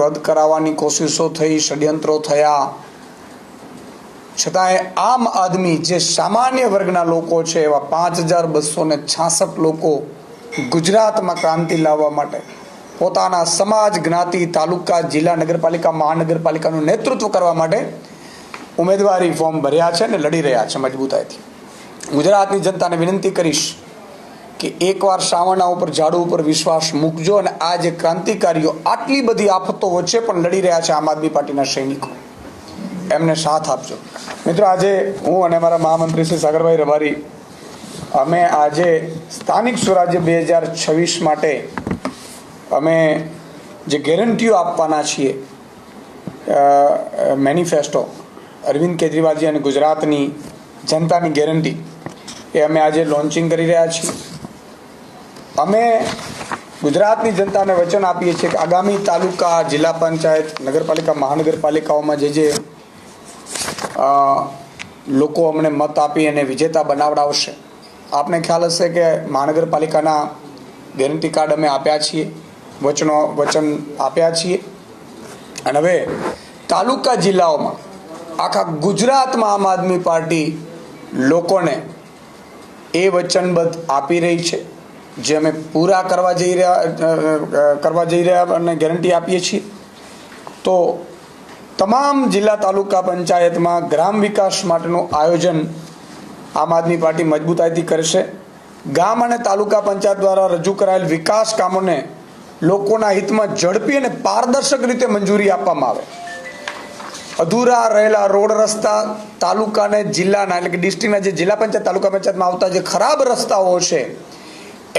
રદ કરાવવાની કોશિશો થઈ, ષડયંત્રો થયા, છતાંય આમ આદમી જે સામાન્ય વર્ગના લોકો છે એવા 5266 લોકો ગુજરાતમાં ક્રાંતિ લાવવા માટે પોતાના સમાજ, જ્ઞાતિ, તાલુકા, જિલ્લા, નગરપાલિકા, મહાનગરપાલિકાનું નેતૃત્વ કરવા માટે ઉમેદવારી ફોર્મ ભર્યા છે અને લડી રહ્યા છે મજબૂતાઈથી. ગુજરાતની જનતાને વિનંતી કરીશ કે એકવાર શ્રાવણના ઉપર ઝાડુ ઉપર વિશ્વાસ મૂકજો અને આ જે ક્રાંતિકારીઓ આટલી બધી આફતો વચ્ચે પણ લડી રહ્યા છે આમ આદમી પાર્ટીના સૈનિકો, એમને સાથ આપજો. મિત્રો, આજે હું અને મારા મહામંત્રી શ્રી સાગરભાઈ રબારી અમે આજે સ્થાનિક સ્વરાજ્ય 2026 માટે અમે જે ગેરંટીઓ આપવાના છીએ, મેનિફેસ્ટો અરવિંદ કેજરીવાલજી અને ગુજરાતની જનતાની ગેરંટી, એ અમે આજે લોન્ચિંગ કરી રહ્યા છીએ. અમે ગુજરાતની જનતાને વચન આપીએ છીએ કે આગામી તાલુકા, જિલ્લા પંચાયત, નગરપાલિકા, મહાનગરપાલિકાઓમાં જે લોકો અમને મત આપી અને વિજેતા બનાવડાવશે. આપને ખ્યાલ હશે કે મહાનગરપાલિકાના ગેરંટી કાર્ડ અમે આપ્યા છીએ, વચન આપ્યા છીએ, અને હવે તાલુકા, જિલ્લાઓમાં આખા ગુજરાતમાં આમ આદમી પાર્ટી લોકોને એ વચનબદ્ધ આપી રહી છે જે અમે પૂરા કરવા જઈ રહ્યા અને ગેરંટી આપીએ છીએ. તો તમામ જિલ્લા, તાલુકા પંચાયતમાં ગ્રામ વિકાસ માટેનું આયોજન આમ આદમી પાર્ટી મજબૂતાઈથી કરશે. ગામ અને તાલુકા પંચાયત દ્વારા રજૂ કરાયેલ વિકાસ કામોને લોકોના હિતમાં ઝડપી અને પારદર્શક રીતે મંજૂરી આપવામાં આવે. અધૂરા રહેલા રોડ, રસ્તા, તાલુકાને જિલ્લાના એટલે કે ડિસ્ટ્રિક્ટના જે જિલ્લા પંચાયત, તાલુકા પંચાયતમાં આવતા જે ખરાબ રસ્તાઓ છે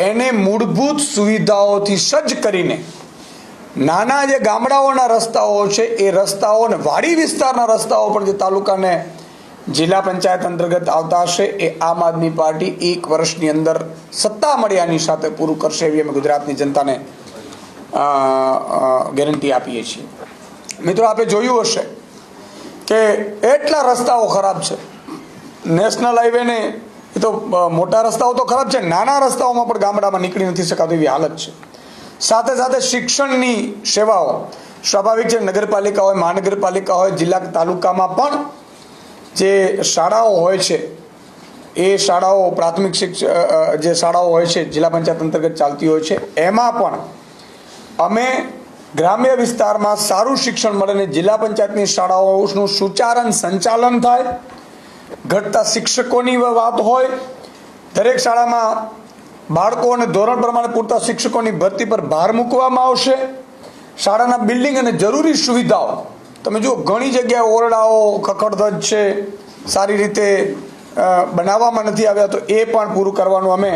એને મૂળભૂત સુવિધાઓથી સજ્જ કરીને નાના જે ગામડાઓના રસ્તાઓ છે એ રસ્તાઓ અને વાડી વિસ્તારના રસ્તાઓ પણ જે તાલુકાને જિલ્લા પંચાયત અંતર્ગત આવતા હશે એ આમ આદમી પાર્ટી 1 વર્ષની અંદર સત્તા મળ્યાની સાથે પૂરું કરશે એવી અમે ગુજરાતની જનતાને ગેરંટી આપીએ છીએ. મિત્રો, આપે જોયું હશે કે એટલા રસ્તાઓ ખરાબ છે. નેશનલ હાઈવેને એ તો મોટા રસ્તાઓ તો ખરાબ છે, નાના રસ્તાઓમાં પણ ગામડામાં નીકળી નથી શકાતું એવી હાલત છે. સાથે સાથે શિક્ષણની સેવાઓ સ્વાભાવિક છે, નગરપાલિકા હોય, મહાનગરપાલિકા હોય, જિલ્લા, તાલુકામાં પણ જે શાળાઓ હોય છે એ શાળાઓ, પ્રાથમિક જે શાળાઓ હોય છે જિલ્લા પંચાયત અંતર્ગત ચાલતી હોય છે, એમાં પણ અમે ગ્રામ્ય વિસ્તારમાં સારું શિક્ષણ મળે અને જિલ્લા પંચાયતની શાળાઓનું સુચારન સંચાલન થાય. ઘટતા શિક્ષકોની વાત હોય, દરેક શાળામાં બાળકો અને ધોરણ પ્રમાણે પૂરતા શિક્ષકોની ભરતી પર ભાર મૂકવામાં આવશે. શાળાના બિલ્ડિંગ અને જરૂરી સુવિધાઓ તમે જુઓ, ઘણી જગ્યાએ ઓરડાઓ ખખડધજ છે, સારી રીતે બનાવવામાં નથી આવ્યા, તો એ પણ પૂરું કરવાનું અમે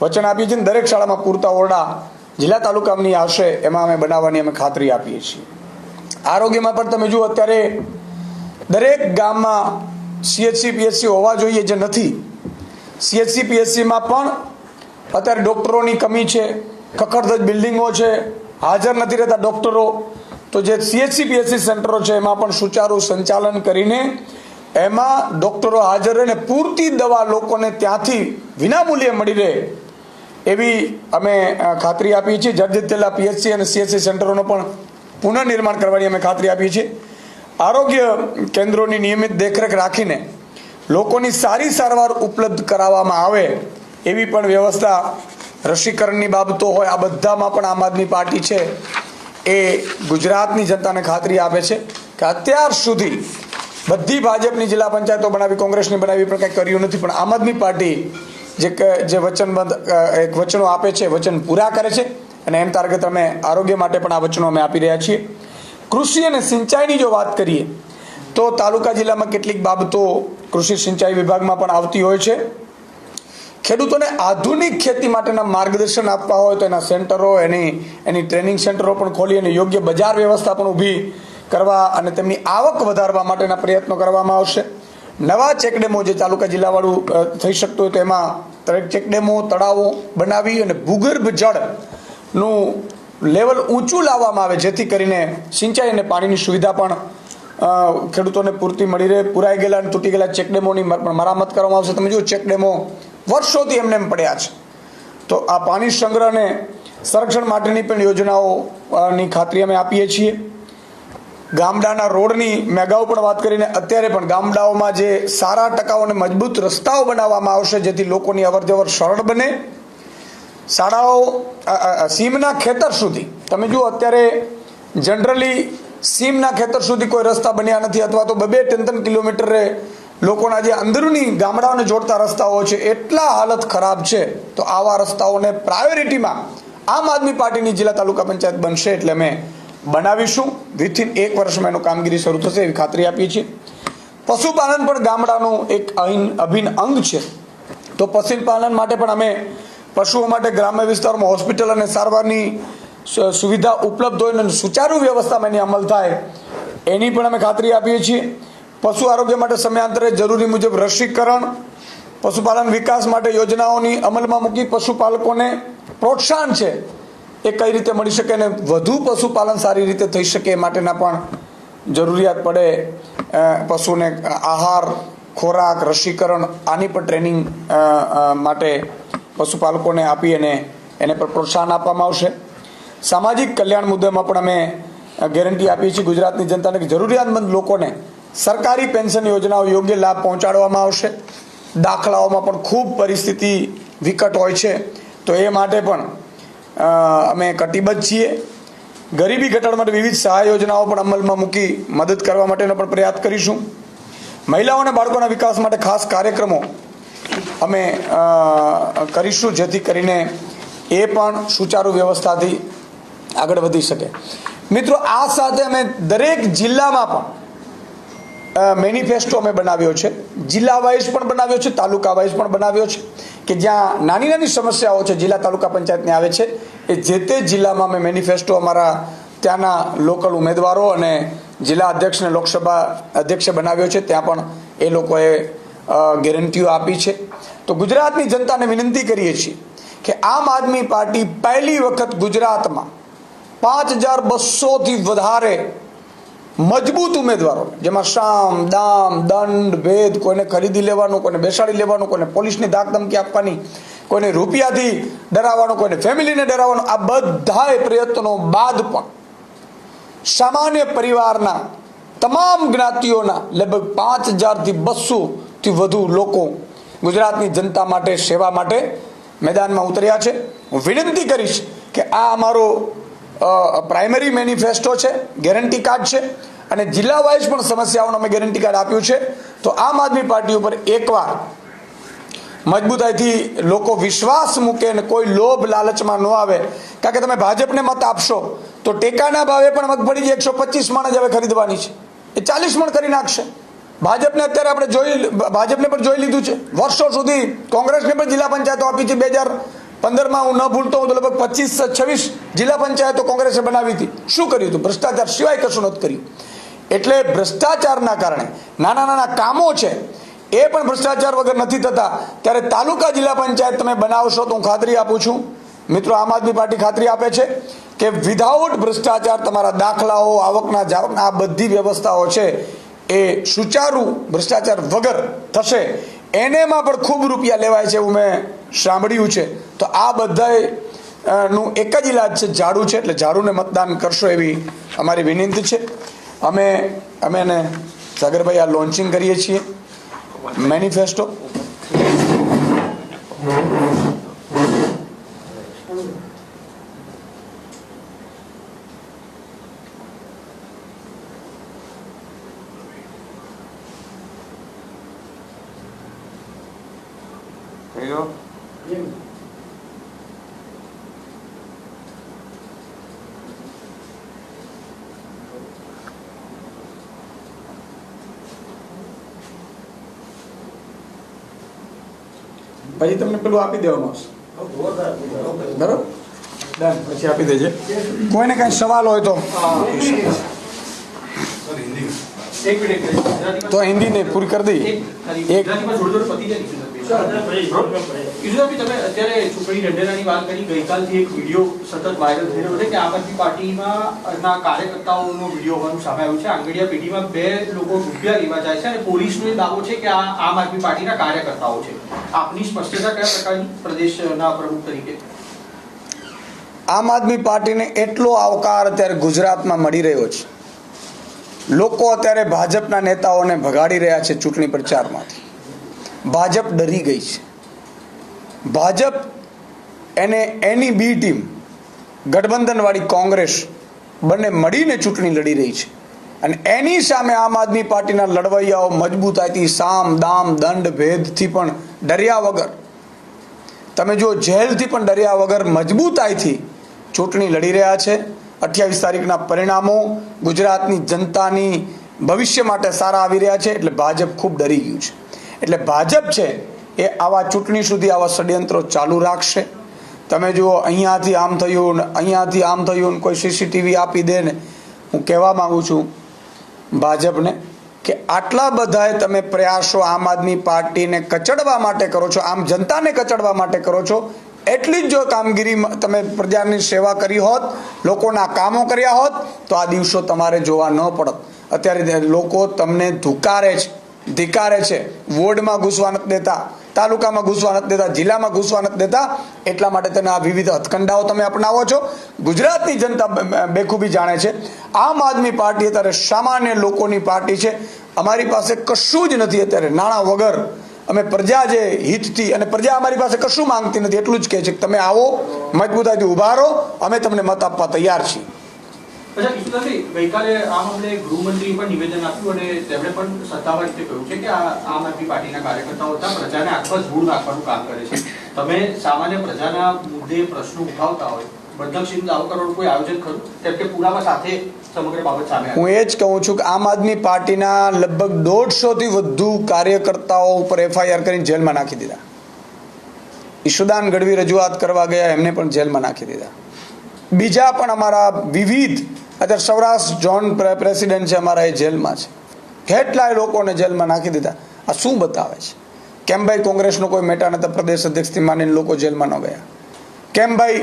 વચન આપીએ છીએ. દરેક શાળામાં પૂરતા ઓરડા જિલ્લા, તાલુકાની આવશે એમાં અમે બનાવવાની અમે ખાતરી આપીએ છીએ. આરોગ્યમાં પણ તમે જુઓ, અત્યારે દરેક ગામમાં CHC PHC હોવા જોઈએ જે નથી. CHC PHCમાં પણ અત્યારે ડૉક્ટરોની કમી છે, ખખડધજ બિલ્ડિંગો છે, હાજર નથી રહેતા ડૉક્ટરો. તો જે CHC PHC સેન્ટરો છે એમાં પણ સુચારું સંચાલન કરીને એમાં ડૉક્ટરો હાજર રહીને પૂરતી દવા લોકોને ત્યાંથી વિનામૂલ્યે મળી રહે એવી અમે ખાતરી આપીએ છીએ. જર્જરિત થયેલા PHC અને CHC સેન્ટરોનો પણ પુનઃનિર્માણ કરવાની અમે ખાતરી આપીએ છીએ. આરોગ્ય કેન્દ્રોની નિયમિત દેખરેખ રાખીને લોકોની સારી સારવાર ઉપલબ્ધ કરાવવામાં આવે એવી પણ વ્યવસ્થા, રસીકરણની બાબતો હોય, આ બધામાં પણ આમ આદમી પાર્ટી છે એ ગુજરાતની જનતાને ખાતરી આપે છે કે અત્યાર સુધી બધી ભાજપની જિલ્લા પંચાયતો બનાવી, કોંગ્રેસની બનાવી પણ કંઈ કર્યું નથી, પણ આમ આદમી પાર્ટી જે વચનબદ્ધ વચનો આપે છે, વચન પૂરા કરે છે અને એમ તારગત અમે આરોગ્ય માટે પણ આ વચનો અમે આપી રહ્યા છીએ. કૃષિ અને સિંચાઈની જો વાત કરીએ તો તાલુકા, જિલ્લામાં કેટલીક બાબતો કૃષિ સિંચાઈ વિભાગમાં પણ આવતી હોય છે. ખેડૂતોને આધુનિક ખેતી માટેના માર્ગદર્શન આપવા હોય તો એના સેન્ટરો, એની ટ્રેનિંગ સેન્ટરો પણ ખોલી અને યોગ્ય બજાર વ્યવસ્થા પણ ઊભી કરવા અને તેમની આવક વધારવા માટેના પ્રયત્નો કરવામાં આવશે. નવા ચેકડેમો જે તાલુકા, જિલ્લાવાળું થઈ શકતું હોય તો એમાં દરેક ચેકડેમો, તળાવો બનાવી અને ભૂગર્ભ જળનું લેવલ ઊંચું લાવવામાં આવે જેથી કરીને સિંચાઈ અને પાણીની સુવિધા પણ ખેડૂતોને પૂરતી મળી રહે. પુરાઈ ગયેલા અને તૂટી ગયેલા ચેકડેમોની મરામત કરવામાં આવશે. તમે જુઓ, ચેકડેમો વર્ષોથી એમને એમ પડ્યા છે, તો આ પાણી સંગ્રહને સંરક્ષણ માટેની પણ યોજનાઓની ખાતરી અમે આપીએ છીએ. ગામડાના રોડની મેં અગાઉ પણ વાત કરીને અત્યારે પણ ગામડાઓમાં જે સારા ટકાઉ અને મજબૂત રસ્તાઓ બનાવવામાં આવશે જેથી લોકોની અવરજવર સરળ બને. શાળાઓ સીમના ખેતર સુધી તમે જુઓ અત્યારે જનરલી સીમના ખેતર સુધી કોઈ રસ્તા બન્યા નથી અથવા તો 2-3 કિલોમીટરે લોકોના જે અંદરૂની ગામડાઓને જોડતા રસ્તાઓ છે એટલા હાલત ખરાબ છે. તો આવા રસ્તાઓને પ્રાયોરિટીમાં આમ આદમી પાર્ટીની જિલ્લા તાલુકા પંચાયત બનશે એટલે અમે બનાવીશું. વિથિન 1 વર્ષમાં એનું કામગીરી શરૂ થશે એવી ખાતરી આપીએ છીએ. પશુપાલન પણ ગામડાનું એક અભિન્ન અંગ છે. તો પશુપાલન માટે પણ અમે પશુઓ માટે ગ્રામ્ય વિસ્તારમાં હોસ્પિટલ અને સારવારની સુવિધા ઉપલબ્ધ હોય અને સુચારુ વ્યવસ્થામાં એની અમલ થાય એની પણ અમે ખાતરી આપીએ છીએ. પશુ આરોગ્ય માટે સમયાંતરે જરૂરી મુજબ રસીકરણ, પશુપાલન વિકાસ માટે યોજનાઓની અમલમાં મૂકી પશુપાલકોને પ્રોત્સાહન છે એ કઈ રીતે મળી શકે અને વધુ પશુપાલન સારી રીતે થઈ શકે એ માટેના પણ જરૂરિયાત પડે પશુને આહાર, ખોરાક, રસીકરણ આની પણ ટ્રેનિંગ માટે પશુપાલકોને આપી અને એને પણ પ્રોત્સાહન આપવામાં આવશે. સામાજિક કલ્યાણ મુદ્દામાં પણ અમે ગેરંટી આપીએ છીએ ગુજરાતની જનતાને કે જરૂરિયાતમંદ લોકોને સરકારી પેન્શન યોજનાઓ યોગ્ય લાભ પહોંચાડવામાં આવશે. દાખલાઓમાં પણ ખૂબ પરિસ્થિતિ વિકટ હોય છે તો એ માટે પણ અમે કટિબદ્ધ છીએ. ગરીબી ઘટાડવા માટે વિવિધ સહાય યોજનાઓ પણ અમલમાં મૂકી મદદ કરવા માટેનો પણ પ્રયાસ કરીશું. મહિલાઓ અને બાળકોના વિકાસ માટે ખાસ કાર્યક્રમો અમે કરીશું જેથી કરીને એ પણ સુચારુ વ્યવસ્થાથી આગળ વધી શકે. મિત્રો, આ સાથે અમે દરેક જિલ્લામાં પણ મેનિફેસ્ટો અમે બનાવ્યો છે. જિલ્લા વાઇઝ પણ બનાવ્યો છે, તાલુકા વાઇઝ પણ બનાવ્યો છે કે જ્યાં નાની નાની સમસ્યાઓ છે જિલ્લા તાલુકા પંચાયતને આવે છે એ જે તે જિલ્લામાં અમે મેનિફેસ્ટો અમારા ત્યાંના લોકલ ઉમેદવારો અને જિલ્લા અધ્યક્ષને લોકસભા અધ્યક્ષે બનાવ્યો છે. ત્યાં પણ એ લોકોએ ગેરંટીઓ આપી છે. તો ગુજરાતની જનતાને વિનંતી કરીએ છીએ કે આમ આદમી પાર્ટી પહેલી વખત ગુજરાતમાં 5200થી વધારે મજબૂત ઉમેદવારો, જેમાં સામ, દામ, દંડ, ભેદ, કોઈને ખરીદી લેવાનું, કોઈને બેસાડી લેવાનું, કોઈને પોલીસની ધાકધમકી આપવાની, કોઈને રૂપિયાથી ડરાવવાનું, કોઈને ફેમિલીને ડરાવવાનું, આ બધાય પ્રયત્નો બાદ પણ સામાન્ય પરિવારના તમામ જ્ઞાતિઓના લગભગ 5200થી વધુ લોકો ગુજરાતની જનતા માટે, સેવા માટે મેદાનમાં ઉતર્યા છે. હું વિનંતી કરીશ કે આ અમારો પ્રાઇમરી મેનિફેસ્ટો છે, ગેરંટી કાર્ડ છે અને જિલ્લા વાઇઝ પણ સમસ્યાઓનું અમે ગેરંટી કાર્ડ આપ્યું છે. તો આમ આદમી પાર્ટી ઉપર એકવાર મજબૂતાઈથી લોકો વિશ્વાસ મૂકે અને કોઈ લોભ લાલચમાં ન આવે. કારણ કે તમે ભાજપને મત આપશો તો ટેકાના ભાવે પણ મગફળી 125 મણ જ હવે ખરીદવાની છે, એ 40 મણ કરી નાખશે. ભાજપને અત્યારે આપણે ભાજપને પણ જોઈ લીધું છે. વર્ષો સુધી કોંગ્રેસને પણ જિલ્લા પંચાયતો આપી છે. 2015માં હું ન ભૂલતો હું તો લગભગ 25-26 જિલ્લા પંચાયતો કોંગ્રેસે બનાવી હતી. શું કર્યું હતું? ભ્રષ્ટાચાર સિવાય કશું નથી કર્યું. એટલે ભ્રષ્ટાચારના કારણે નાના નાના કામો છે એ પણ ભ્રષ્ટાચાર વગર નથી થતા. ત્યારે તાલુકા જિલ્લા પંચાયત તમે બનાવશો તો હું ખાતરી આપું છું મિત્રો, આમ આદમી પાર્ટી ખાતરી આપે છે કે વિધાઉટ ભ્રષ્ટાચાર તમારા દાખલાઓ, આવકના જાવકના આ બધી વ્યવસ્થાઓ છે એ સુચારુ ભ્રષ્ટાચાર વગર થશે. એનેમાં પણ ખૂબ રૂપિયા લેવાય છે એવું મેં સાંભળ્યું છે. તો આ બધાનું એક જ ઇલાજ છે, ઝાડુ છે. એટલે ઝાડુને મતદાન કરશો એવી અમારી વિનંતી છે. અમે એને સાગરભાઈ આ લોન્ચિંગ કરીએ છીએ મેનિફેસ્ટો. પછી તમને પેલું આપી દેવાનું આવશે, બરાબર? ડન, પછી આપી દેજે. કોઈને કાંઈ સવાલ હોય તો હિન્દી ને પૂરી કરી દઈએ. તમે અત્યારે ચૂંટણી ઢંઢેરાની વાત કરી. ગઈકાલથી એક વિડીયો સતત વાયરલ થઈ રહ્યો છે કે આમ આદમી પાર્ટીમાં કાર્યકર્તાઓનો વિડીયો હોવાનું સામે આવ્યું છે. આંગડિયા પેઢીમાં 2 લોકો રૂપિયા લેવા જાય છે અને પોલીસનો દાવો છે કે આ આમ આદમી પાર્ટીના કાર્યકર્તાઓ છે. આપની સ્પષ્ટતા કયા પ્રકારની પ્રદેશના પ્રમુખ તરીકે? આમ આદમી પાર્ટીને એટલો આવકાર અત્યારે ગુજરાતમાં મળી રહ્યો છે. લોકો અત્યારે ભાજપના નેતાઓને ભગાડી રહ્યા છે ચૂંટણી પ્રચારમાંથી. ભાજપ ડરી ગઈ છે. ભાજપ એને એની બી ટીમ ગઠબંધનવાળી કોંગ્રેસ બંને મળીને ચૂંટણી લડી રહી છે અને એની સામે આમ આદમી પાર્ટીના લડવૈયાઓ મજબૂતાઈથી સામ દામ દંડ ભેદથી પણ ડર્યા વગર, તમે જો જેલથી પણ ડર્યા વગર મજબૂતાઈથી ચૂંટણી લડી રહ્યા છે. 28 તારીખના પરિણામો ગુજરાતની જનતાની ભવિષ્ય માટે સારા આવી રહ્યા છે. એટલે ભાજપ ખૂબ ડરી ગયું છે. એટલે ભાજપ છે એ આવા ચૂંટણી સુધી આવા ષડયંત્રો ચાલુ રાખશે. તમે જુઓ, અહીંયાથી આમ થયું ને અહીંયાથી આમ થયું ને કોઈ સીસીટીવી આપી દે ને. હું કહેવા માગું છું ભાજપને કે આટલા બધાએ તમે પ્રયાસો આમ આદમી પાર્ટીને કચડવા માટે કરો છો, આમ જનતાને કચડવા માટે કરો છો, એટલી જ જો કામગીરી તમે પ્રજાની સેવા કરી હોત, લોકોના કામો કર્યા હોત તો આ દિવસો તમારે જોવા ન પડત. અત્યારે લોકો તમને ધિકારે છે. વોર્ડમાં ઘૂસવા નથી દેતા, તાલુકામાં ઘૂસવા નથી દેતા, જિલ્લામાં ઘૂસવા નથી દેતા. એટલા માટે તેને આ વિવિધ હથકંડાઓ તમે અપનાવો છો. ગુજરાતની જનતા બેખૂબી જાણે છે આમ આદમી પાર્ટી અત્યારે સામાન્ય લોકોની પાર્ટી છે. અમારી પાસે કશું જ નથી અત્યારે, નાણાં વગર અમે પ્રજા જે હિતથી, અને પ્રજા અમારી પાસે કશું માંગતી નથી, એટલું જ કહે છે કે તમે આવો, મજબૂતાઈથી ઉભા રહો, અમે તમને મત આપવા તૈયાર છીએ. અચ્છા ઈશુદાસભાઈ, ગઈકાલે આ મામલે ગૃહમંત્રીએ પણ નિવેદન આપ્યું અને તેમણે પણ સત્તાવાર રીતે કહ્યું છે કે આ આમ આદમી પાર્ટીના કાર્યકર્તાઓ હતા પ્રજાને આખો ધૂળ નાખવાનું કામ કરે છે. તમે સામાન્ય પ્રજાના મુદ્દે પ્રશ્નો ઉઠાવતા હોય, બદનક્ષીનો દાવો કરવાનું કોઈ આયોજન ખરું? કેમ કે પુરાવા સાથે સમગ્ર બાબત સામે આવી. હું એ જ કહું છું કે આમ આદમી પાર્ટીના લગભગ 150થી વધુ કાર્યકર્તાઓ ઉપર FIR કરીને જેલમાં નાખી દીધા. ઈશુદાન ગઢવી રજૂઆત કરવા ગયા, એમને પણ જેલમાં નાખી દીધા. બીજા પણ અમારા વિવિધ, અત્યારે સૌરાષ્ટ્ર ઝોન પ્રેસિડેન્ટ છે અમારા, એ જેલમાં છે. કેટલાય લોકોને જેલમાં નાખી દીધા. આ શું બતાવે છે? કેમ ભાઈ કોંગ્રેસનો કોઈ મેટા નતા, પ્રદેશ અધ્યક્ષથી માનીને લોકો જેલમાં ન ગયા? કેમ ભાઈ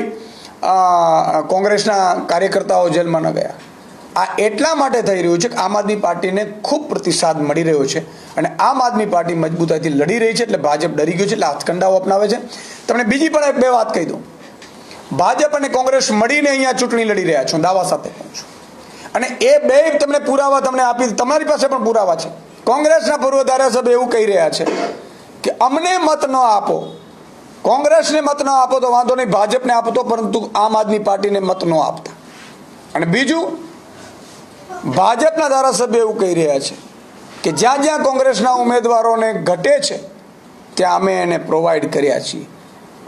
કોંગ્રેસના કાર્યકર્તાઓ જેલમાં ન ગયા? આ એટલા માટે થઈ રહ્યું છે કે આમ આદમી પાર્ટીને ખૂબ પ્રતિસાદ મળી રહ્યો છે અને આમ આદમી પાર્ટી મજબૂતાઈથી લડી રહી છે. એટલે ભાજપ ડરી ગયું છે, એટલે હથકંડાઓ અપનાવે છે. તમને બીજી પણ એક બે વાત કહી દઉં. ભાજપ અને કોંગ્રેસ મળીને અહીંયા ચૂંટણી લડી રહ્યા છો, દાવા સાથે કહું છું. અને એ બે તમને પુરાવા તમને આપી, તમારી પાસે પણ પુરાવા છે. કોંગ્રેસના પૂર્વ ધારાસભ્ય એવું કહી રહ્યા છે કે અમને મત ન આપો, કોંગ્રેસને મત ન આપો તો વાંધો નહીં, ભાજપને આપતો, પરંતુ આમ આદમી પાર્ટીને મત ન આપતા. અને બીજું, ભાજપના ધારાસભ્ય એવું કહી રહ્યા છે કે જ્યાં જ્યાં કોંગ્રેસના ઉમેદવારોને ઘટે છે ત્યાં અમે એને પ્રોવાઈડ કર્યા છીએ.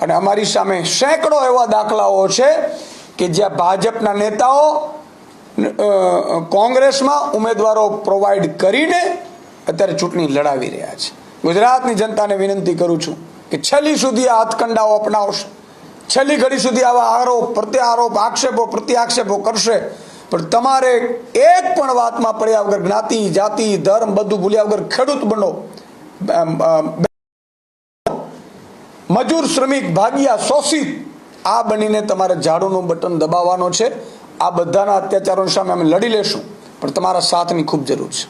અને અમારી સામે સેંકડો એવા દાખલાઓ છે કે જ્યાં ભાજપના નેતાઓ કોંગ્રેસમાં ઉમેદવારો પ્રોવાઈડ કરીને અત્યારે ચૂંટણી લડાવી રહ્યા છે. ગુજરાતની જનતાને વિનંતી કરું છું કે છેલ્લી સુધી આ હથકંડાઓ અપનાવશે, છેલ્લી ઘડી સુધી આવા આરોપ પ્રત્યારોપ, આક્ષેપો પ્રત્યાક્ષેપો કરશે, પણ તમારે એક પણ વાતમાં પડ્યા વગર, જ્ઞાતિ જાતિ ધર્મ બધું ભૂલ્યા વગર ખેડૂત બનો, મજૂર શ્રમિક ભાગિયા શોષિત આ બનીને તમારે ઝાડુનું બટન દબાવવાનો છે. આ બધાના અત્યાચારો સામે અમે લડી લેશું, પણ તમારા સાથની ખૂબ જરૂર છે.